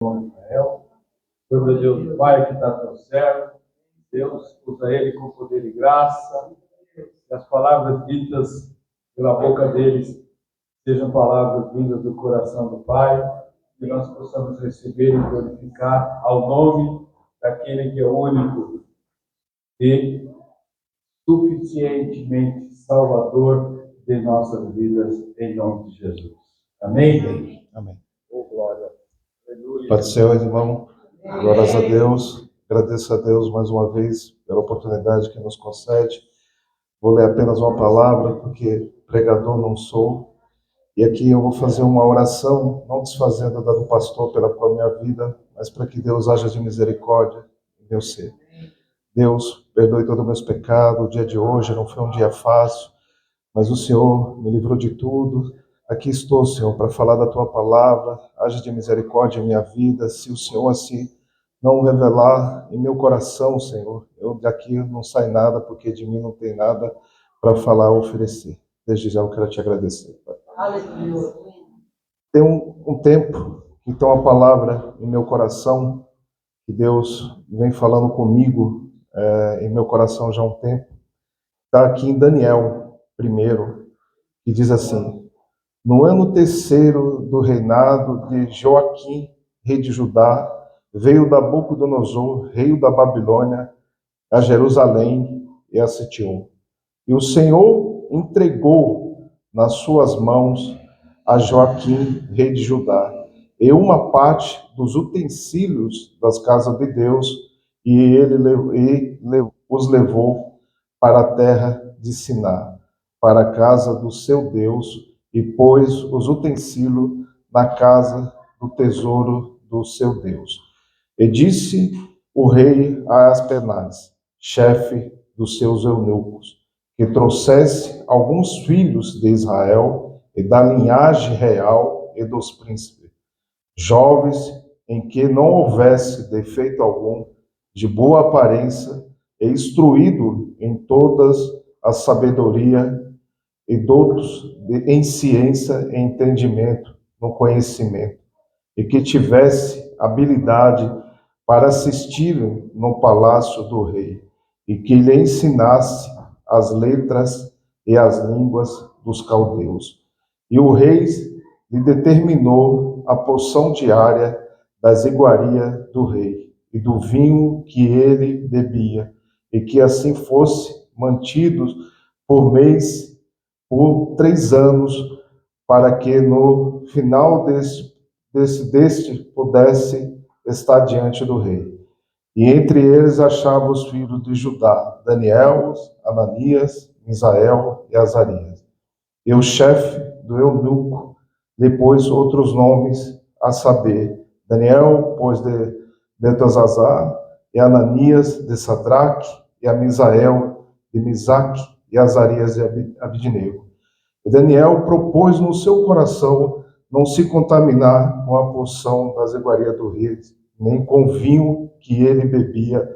Israel. Foi Deus Pai que está teu servo. Deus usa ele com poder e graça. Que as palavras ditas pela boca deles sejam palavras vindas do coração do Pai. Que nós possamos receber e glorificar ao nome daquele que é único e suficientemente salvador de nossas vidas, em nome de Jesus. Amém? Amém. Oh, glória. Pai do Senhor, irmão, glórias a Deus. Agradeço a Deus mais uma vez pela oportunidade que nos concede. Vou ler apenas uma palavra, porque pregador não sou. E aqui eu vou fazer uma oração, não desfazendo da do pastor pela minha vida, mas para que Deus haja de misericórdia em meu ser. Deus, perdoe todos os meus pecados. O dia de hoje não foi um dia fácil, mas o Senhor me livrou de tudo. Aqui estou, Senhor, para falar da Tua palavra. Haja de misericórdia em minha vida. Se o Senhor assim não revelar em meu coração, Senhor, eu daqui não saio nada, porque de mim não tem nada para falar ou oferecer. Desde já eu quero te agradecer, Pai. Aleluia. Tem um tempo que tem uma palavra em meu coração, que Deus vem falando comigo em meu coração já há um tempo. Está aqui em Daniel 1, que diz assim: no ano terceiro do reinado de Joaquim, rei de Judá, veio Nabucodonosor, rei da Babilônia, a Jerusalém e a Sition. E o Senhor entregou nas suas mãos a Joaquim, rei de Judá, e uma parte dos utensílios das casas de Deus, e ele os levou para a terra de Siná, para a casa do seu Deus, e pôs os utensílios na casa do tesouro do seu Deus. E disse o rei a Aspenaz, chefe dos seus eunucos, que trouxesse alguns filhos de Israel e da linhagem real e dos príncipes, jovens em que não houvesse defeito algum, de boa aparência e instruído em todas a sabedoria e doutos em ciência e entendimento, no conhecimento, e que tivesse habilidade para assistir no palácio do rei, e que lhe ensinasse as letras e as línguas dos caldeus. E o rei lhe determinou a porção diária das iguarias do rei, e do vinho que ele bebia, e que assim fosse mantidos por mês, por 3 anos, para que no final deste pudesse estar diante do rei. E entre eles achava os filhos de Judá, Daniel, Ananias, Misael e Azarias. E o chefe do eunuco lhe pôs outros nomes, a saber, Daniel pôs de Beltesazar, e Ananias de Sadraque, e a Misael de Misaque, e Azarias de Abidnego. E Daniel propôs no seu coração não se contaminar com a porção das iguarias do rei, nem com o vinho que ele bebia.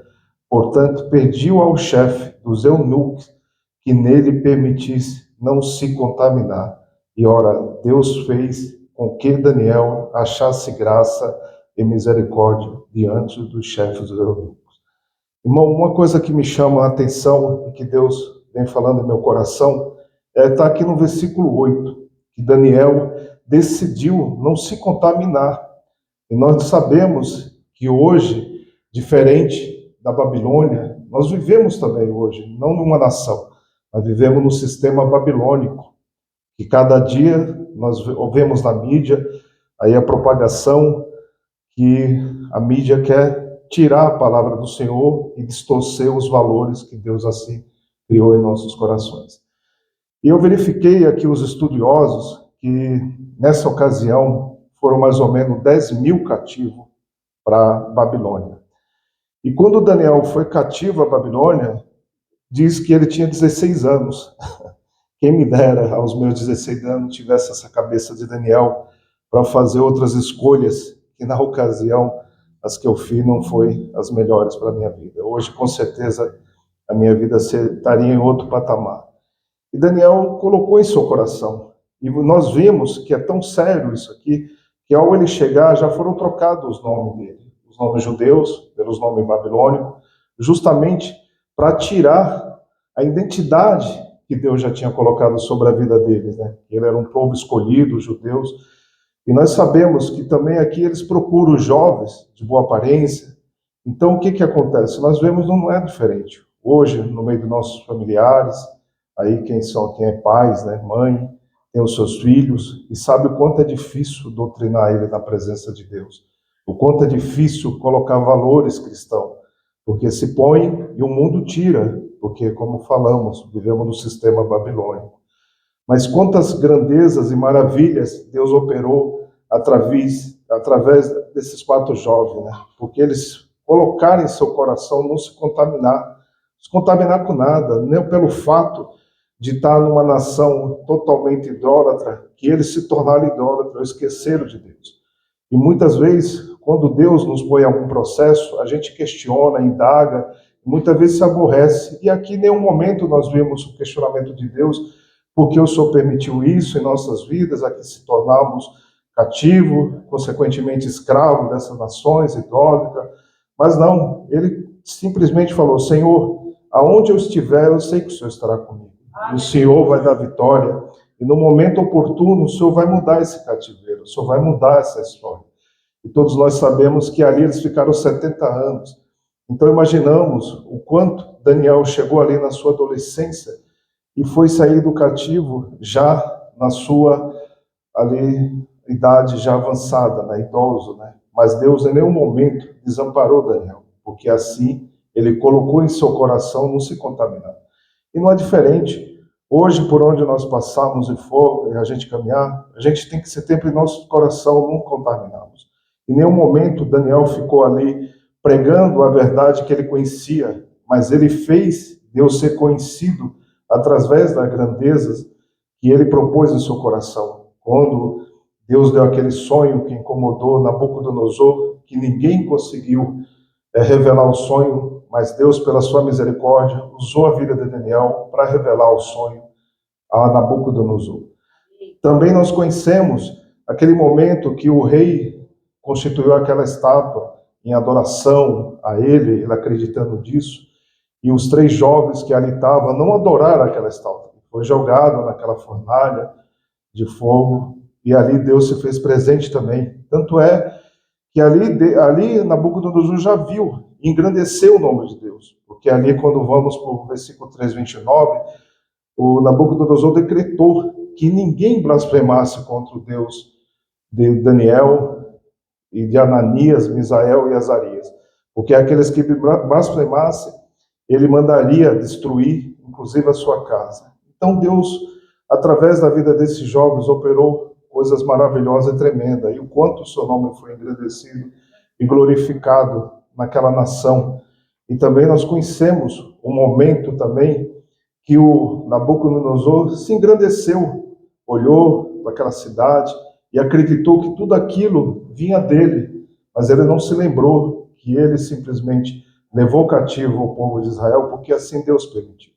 Portanto, pediu ao chefe dos eunucos que nele permitisse não se contaminar. E ora, Deus fez com que Daniel achasse graça e misericórdia diante dos chefes dos eunucos. Irmão, uma coisa que me chama a atenção e que Deus vem falando no meu coração está aqui no versículo 8, que Daniel decidiu não se contaminar. E nós sabemos que hoje, diferente da Babilônia, nós vivemos também hoje, não numa nação, nós vivemos no sistema babilônico, que cada dia nós vemos na mídia aí a propagação que a mídia quer tirar a palavra do Senhor e distorcer os valores que Deus assim criou em nossos corações. E eu verifiquei aqui os estudiosos que nessa ocasião foram mais ou menos 10.000 cativos para Babilônia. E quando Daniel foi cativo à Babilônia, diz que ele tinha 16 anos. Quem me dera, aos meus 16 anos, tivesse essa cabeça de Daniel para fazer outras escolhas, que na ocasião, as que eu fiz não foi as melhores para a minha vida. Hoje, com certeza, a minha vida estaria em outro patamar. E Daniel colocou em seu coração. E nós vimos que é tão sério isso aqui, que ao ele chegar já foram trocados os nomes dele, os nomes judeus pelos nomes babilônicos, justamente para tirar a identidade que Deus já tinha colocado sobre a vida deles, né? Ele era um povo escolhido, os judeus, e nós sabemos que também aqui eles procuram jovens de boa aparência. Então o que que acontece? Nós vemos não é diferente. Hoje, no meio dos nossos familiares, aí quem é pais, né, mãe, tem os seus filhos e sabe o quanto é difícil doutrinar ele na presença de Deus. O quanto é difícil colocar valores cristãos, porque se põe e o mundo tira, porque, como falamos, vivemos no sistema babilônico. Mas quantas grandezas e maravilhas Deus operou através desses 4 jovens, né? Porque eles colocaram em seu coração não se contaminar com nada, nem pelo fato de estar numa nação totalmente idólatra, que eles se tornaram idólatras, esqueceram de Deus. E muitas vezes, quando Deus nos põe em algum processo, a gente questiona, indaga, muitas vezes se aborrece. E aqui, em nenhum momento, nós vemos o questionamento de Deus, porque o Senhor permitiu isso em nossas vidas, aqui se tornamos cativos, consequentemente escravos dessas nações idólatras. Mas não, ele simplesmente falou: Senhor, aonde eu estiver, eu sei que o Senhor estará comigo. E o Senhor vai dar vitória. E no momento oportuno, o Senhor vai mudar esse cativeiro, o Senhor vai mudar essa história. E todos nós sabemos que ali eles ficaram 70 anos. Então imaginamos o quanto Daniel chegou ali na sua adolescência e foi sair do cativo já na sua ali idade já avançada, né, idoso, né? Mas Deus em nenhum momento desamparou Daniel, porque assim ele colocou em seu coração não se contaminar. E não é diferente. Hoje, por onde nós passamos e for a gente caminhar, a gente tem que ser sempre em nosso coração não contaminarmos. Em nenhum momento Daniel ficou ali pregando a verdade que ele conhecia, mas ele fez Deus ser conhecido através das grandezas que ele propôs em seu coração. Quando Deus deu aquele sonho que incomodou Nabucodonosor, que ninguém conseguiu revelar o sonho, mas Deus, pela sua misericórdia, usou a vida de Daniel para revelar o sonho a Nabucodonosor. Também nós conhecemos aquele momento que o rei constituiu aquela estátua em adoração a ele acreditando disso, e os 3 jovens que ali estavam não adoraram aquela estátua. Foi jogado naquela fornalha de fogo, e ali Deus se fez presente também. Tanto é que ali Nabucodonosor já viu, engrandeceu o nome de Deus. Porque ali, quando vamos para o versículo 3:29, o Nabucodonosor decretou que ninguém blasfemasse contra o Deus de Daniel e de Ananias, Misael e Azarias. Porque aqueles que blasfemassem, ele mandaria destruir, inclusive, a sua casa. Então Deus, através da vida desses jovens, operou coisas maravilhosas e tremendas. E o quanto o seu nome foi engrandecido e glorificado naquela nação. E também nós conhecemos um momento também que o Nabucodonosor se engrandeceu, olhou para aquela cidade e acreditou que tudo aquilo vinha dele, mas ele não se lembrou que ele simplesmente levou cativo o povo de Israel, porque assim Deus permitiu.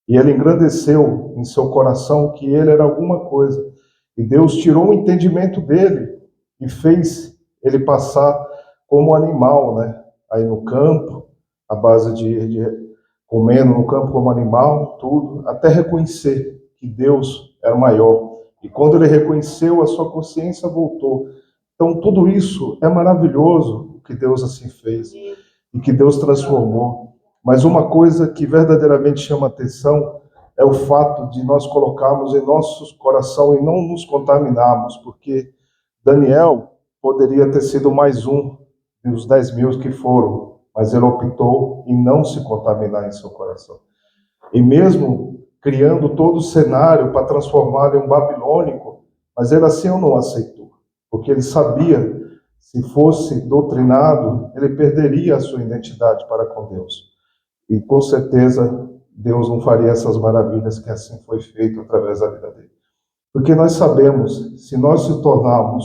E ele engrandeceu em seu coração que ele era alguma coisa. E Deus tirou o entendimento dele e fez ele passar como animal, né? Aí no campo, à base de comendo no campo como animal, tudo, até reconhecer que Deus era maior. E quando ele reconheceu, a sua consciência voltou. Então tudo isso é maravilhoso, o que Deus assim fez e que Deus transformou. Mas uma coisa que verdadeiramente chama atenção é o fato de nós colocarmos em nosso coração e não nos contaminarmos, porque Daniel poderia ter sido mais um dos 10.000 que foram, mas ele optou em não se contaminar em seu coração. E mesmo criando todo o cenário para transformá-lo em um babilônico, mas ele assim não aceitou, porque ele sabia, se fosse doutrinado, ele perderia a sua identidade para com Deus. E com certeza Deus não faria essas maravilhas que assim foi feito através da vida dele. Porque nós sabemos, se nós se tornarmos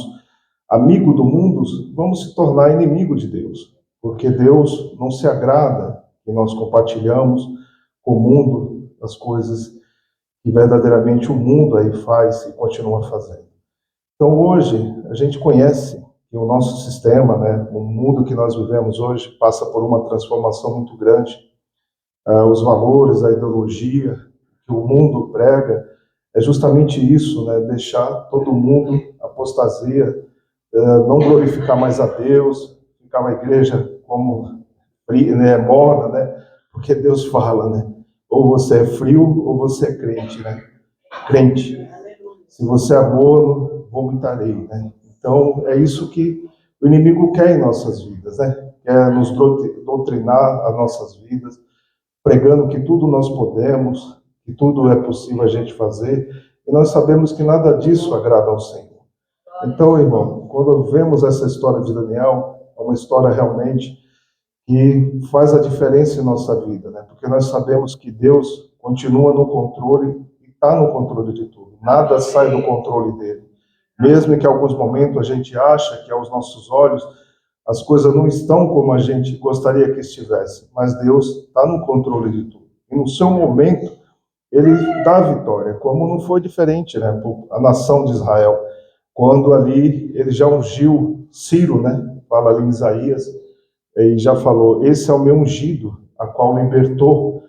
amigo do mundo, vamos se tornar inimigo de Deus. Porque Deus não se agrada que nós compartilhamos com o mundo as coisas que verdadeiramente o mundo aí faz e continua fazendo. Então, hoje, a gente conhece que o nosso sistema, né, o mundo que nós vivemos hoje, passa por uma transformação muito grande. Os valores, a ideologia que o mundo prega é justamente isso, né, deixar todo mundo apostasia, não glorificar mais a Deus, ficar na igreja como né, morna, né, porque Deus fala, né, ou você é frio ou você é crente, né, crente. Se você é morno, vomitarei, né? Então, é isso que o inimigo quer em nossas vidas, né? Quer nos doutrinar as nossas vidas, pregando que tudo nós podemos, que tudo é possível a gente fazer, e nós sabemos que nada disso agrada ao Senhor. Então, irmão, quando vemos essa história de Daniel, é uma história realmente que faz a diferença em nossa vida, né? Porque nós sabemos que Deus continua no controle e está no controle de tudo. Nada sai do controle dele. Mesmo que em alguns momentos a gente acha que aos nossos olhos as coisas não estão como a gente gostaria que estivesse, mas Deus está no controle de tudo. E no seu momento ele dá a vitória, como não foi diferente, né? A nação de Israel, quando ali ele já ungiu Ciro, né? Fala ali em Isaías, e já falou, esse é o meu ungido, a qual libertou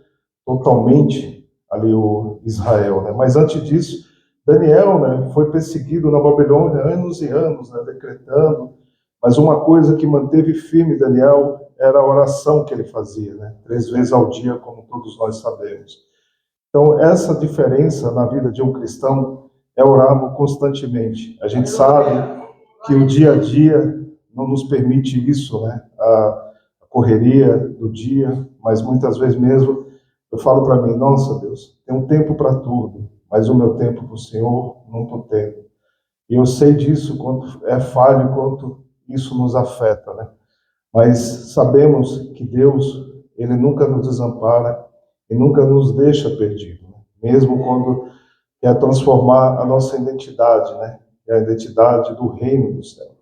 totalmente ali o Israel, né? Mas antes disso, Daniel, né, foi perseguido na Babilônia anos e anos, né, decretando, mas uma coisa que manteve firme Daniel era a oração que ele fazia, né, 3 vezes ao dia, como todos nós sabemos. Então, essa diferença na vida de um cristão é orarmos constantemente. A gente sabe que o dia a dia não nos permite isso, né? A correria do dia, mas muitas vezes mesmo eu falo para mim, nossa Deus, tem um tempo para tudo, mas o meu tempo para o Senhor não estou tendo. E eu sei disso, quanto é falho, quanto isso nos afeta, né? Mas sabemos que Deus, Ele nunca nos desampara e nunca nos deixa perdido, né? Mesmo quando quer transformar a nossa identidade, né? É a identidade do reino do céu.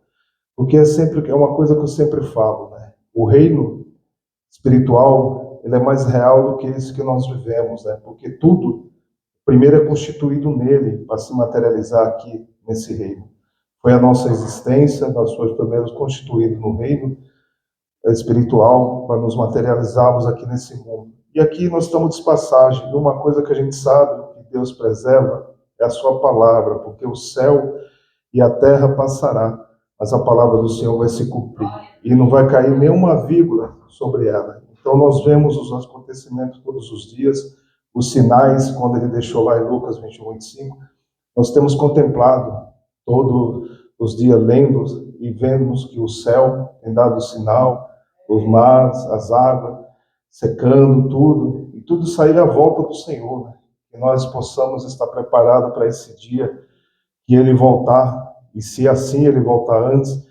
Porque é uma coisa que eu sempre falo, né? O reino espiritual, ele é mais real do que esse que nós vivemos, né? Porque tudo, primeiro, é constituído nele para se materializar aqui nesse reino. Foi a nossa existência, nós fomos primeiro constituídos no reino espiritual para nos materializarmos aqui nesse mundo. E aqui nós estamos de passagem, e uma coisa que a gente sabe que Deus preserva é a sua palavra, porque o céu e a terra passará, mas a palavra do Senhor vai se cumprir. E não vai cair nenhuma vírgula sobre ela. Então nós vemos os acontecimentos todos os dias, os sinais, quando ele deixou lá em Lucas 21, 25, nós temos contemplado todos os dias, lendo e vemos que o céu tem dado sinal, os mares, as águas, secando tudo, e tudo sair à volta do Senhor, né? Que nós possamos estar preparados para esse dia que ele voltar, e se assim ele voltar antes,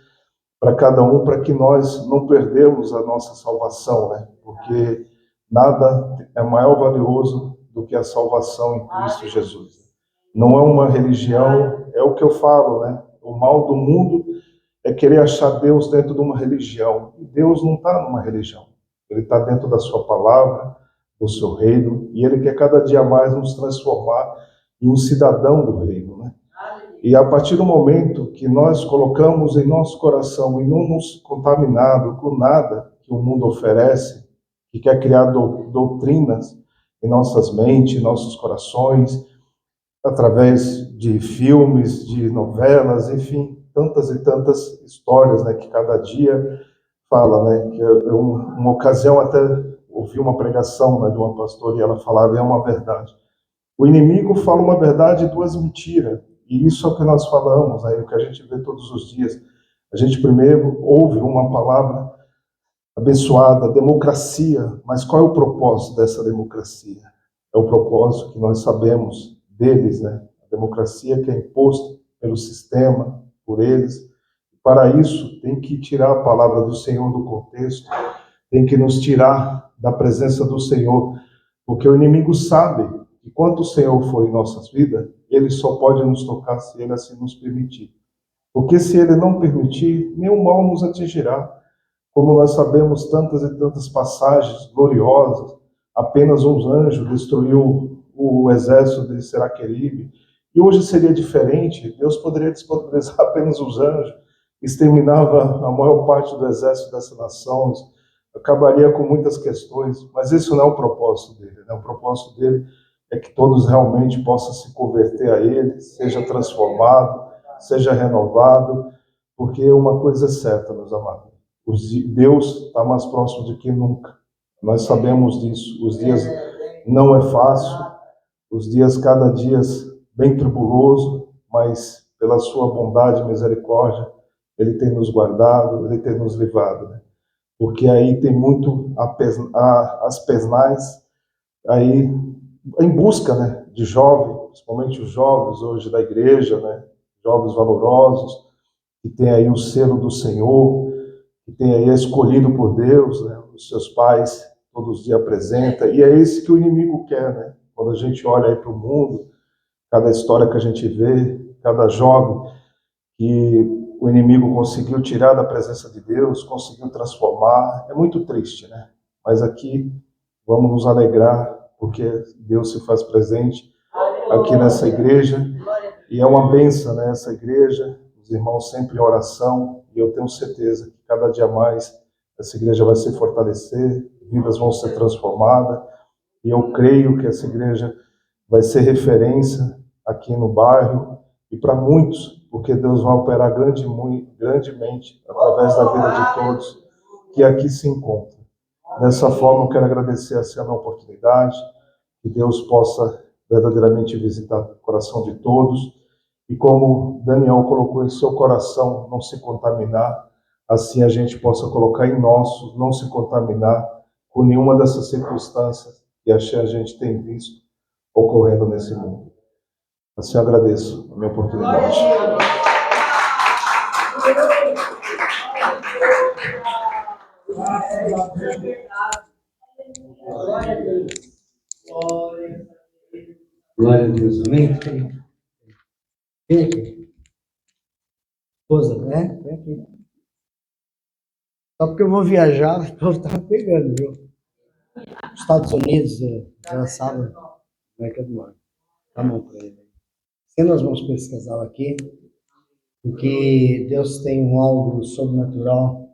para cada um, para que nós não perdemos a nossa salvação, né? Porque nada é mais valioso do que a salvação em Cristo Jesus. Não é uma religião, é o que eu falo, né? O mal do mundo é querer achar Deus dentro de uma religião. E Deus não está numa religião. Ele está dentro da sua palavra, do seu reino, e ele quer cada dia mais nos transformar em um cidadão do reino, né? E a partir do momento que nós colocamos em nosso coração e não nos contaminado com nada que o mundo oferece, que quer criar doutrinas em nossas mentes, em nossos corações, através de filmes, de novelas, enfim, tantas e tantas histórias, né, que cada dia fala, né, que uma ocasião até ouvi uma pregação, né, de uma pastora e ela falava, é uma verdade. O inimigo fala uma verdade e 2 mentiras. E isso é o que nós falamos, aí, o que a gente vê todos os dias. A gente primeiro ouve uma palavra abençoada, democracia, mas qual é o propósito dessa democracia? É o propósito que nós sabemos deles, né? A democracia que é imposta pelo sistema, por eles. Para isso, tem que tirar a palavra do Senhor do contexto, tem que nos tirar da presença do Senhor, porque o inimigo sabe que quando o Senhor for em nossas vidas, ele só pode nos tocar se ele assim nos permitir. Porque se ele não permitir, nenhum mal nos atingirá. Como nós sabemos tantas e tantas passagens gloriosas, apenas uns anjos destruiu o exército de Seraqueribe, E hoje seria diferente, Deus poderia disponibilizar apenas os anjos, exterminava a maior parte do exército dessa nação, acabaria com muitas questões, mas isso não é o propósito dele, né? O propósito dele é que todos realmente possam se converter a ele, seja transformado, seja renovado, porque uma coisa é certa, meus amados, Deus está mais próximo do que nunca, nós sabemos disso, os dias não é fácil, os dias cada dia bem tribuloso, mas pela sua bondade e misericórdia, ele tem nos guardado, ele tem nos livrado, né? Porque aí tem muito as penais aí em busca, né, de jovens, principalmente os jovens hoje da igreja, né, jovens valorosos, que tem aí o selo do Senhor, que tem aí escolhido por Deus, né, os seus pais todos os dias apresenta, e é esse que o inimigo quer, né? Quando a gente olha aí para o mundo, cada história que a gente vê, cada jovem que o inimigo conseguiu tirar da presença de Deus, conseguiu transformar, é muito triste, né? Mas aqui vamos nos alegrar, porque Deus se faz presente aqui nessa igreja, e é uma bênção, né, essa igreja, os irmãos sempre em oração, e eu tenho certeza que cada dia mais essa igreja vai se fortalecer, vidas vão ser transformadas, e eu creio que essa igreja vai ser referência aqui no bairro, e para muitos, porque Deus vai operar grandemente através da vida de todos que aqui se encontram. Dessa forma, eu quero agradecer a minha oportunidade, que Deus possa verdadeiramente visitar o coração de todos, e como Daniel colocou em seu coração, não se contaminar, assim a gente possa colocar em nosso, não se contaminar com nenhuma dessas circunstâncias que a gente tem visto ocorrendo nesse mundo. Assim eu agradeço a minha oportunidade. Glória a Deus, amém? Vem aqui. Esposa, né? Vem aqui. Só porque eu vou viajar, o povo tá pegando, viu? Estados Unidos, já sabe como é que eu moro. Tá bom com ele. Se nós vamos para esse casal aqui, porque Deus tem algo sobrenatural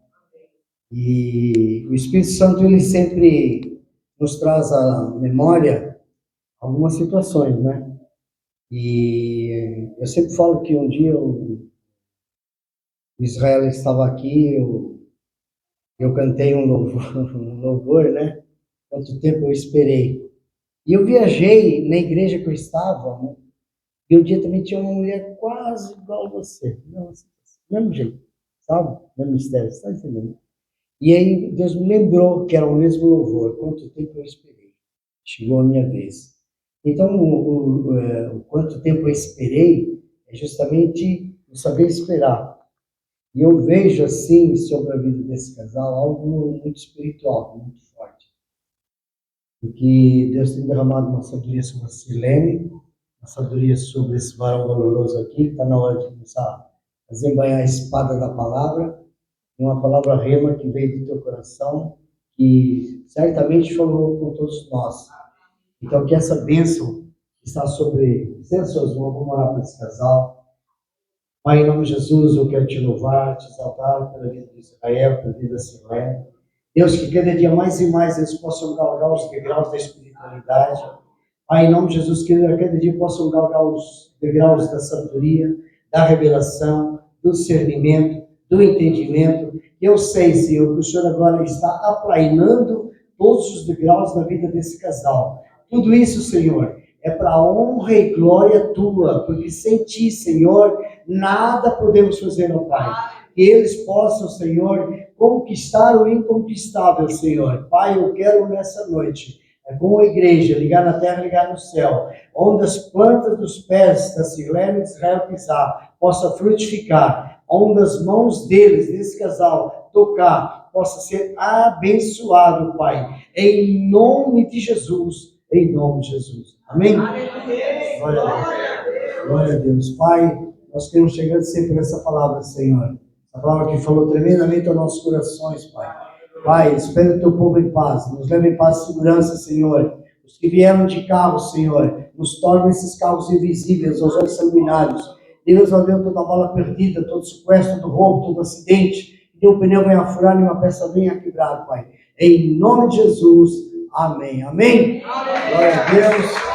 e o Espírito Santo, ele sempre nos traz à memória algumas situações, né? E eu sempre falo que um dia o Israel estava aqui, eu cantei um louvor, né? Quanto tempo eu esperei. E eu viajei na igreja que eu estava, né? E um dia também tinha uma mulher quase igual a você. Nossa, mesmo jeito, sabe? Mesmo mistério, você está entendendo? E aí Deus me lembrou que era o mesmo louvor. Quanto tempo eu esperei. Chegou a minha vez. Então, o quanto tempo eu esperei é justamente o saber esperar. E eu vejo, assim, sobre a vida desse casal, algo muito espiritual, muito forte. Porque Deus tem derramado uma sabedoria sobre a Silene, uma sabedoria sobre esse varão valoroso aqui, que está na hora de começar a desembanhar a espada da palavra, e uma palavra rema que veio do teu coração, que certamente falou com todos nós. Então, que essa bênção está sobre... Senhores, vamos orar para esse casal. Pai, em nome de Jesus, eu quero te louvar, te exaltar pela vida de Israel, pela vida da Silene. Deus, que cada dia mais e mais eles possam galgar os degraus da espiritualidade. Pai, em nome de Jesus, que cada dia possam galgar os degraus da sabedoria, da revelação, do discernimento, do entendimento. Eu sei, Senhor, que o Senhor agora está aplainando todos os degraus da vida desse casal. Tudo isso, Senhor, é para a honra e glória tua, porque sem ti, Senhor, nada podemos fazer, ó Pai. Que eles possam, Senhor, conquistar o inconquistável, Senhor. Pai, eu quero nessa noite, com a igreja, ligar na terra, ligar no céu, onde as plantas dos pés da Silene de Israel pisar, possa frutificar, onde as mãos deles, desse casal, tocar, possa ser abençoado, Pai. Em nome de Jesus. Em nome de Jesus. Amém? Glória a Deus. Glória a Deus. Pai, nós queremos te agradecer por essa palavra, Senhor. Essa palavra que falou tremendamente aos nossos corações, Pai. Pai, espera o teu povo em paz. Nos leva em paz e segurança, Senhor. Os que vieram de carro, Senhor, nos torna esses carros invisíveis aos olhos sanguinários. Deus, ó Deus, toda bala perdida, todo sequestro do roubo, todo acidente, que um pneu venha furar e uma peça venha quebrar, Pai. Em nome de Jesus, amém. Amém? Glória a Deus.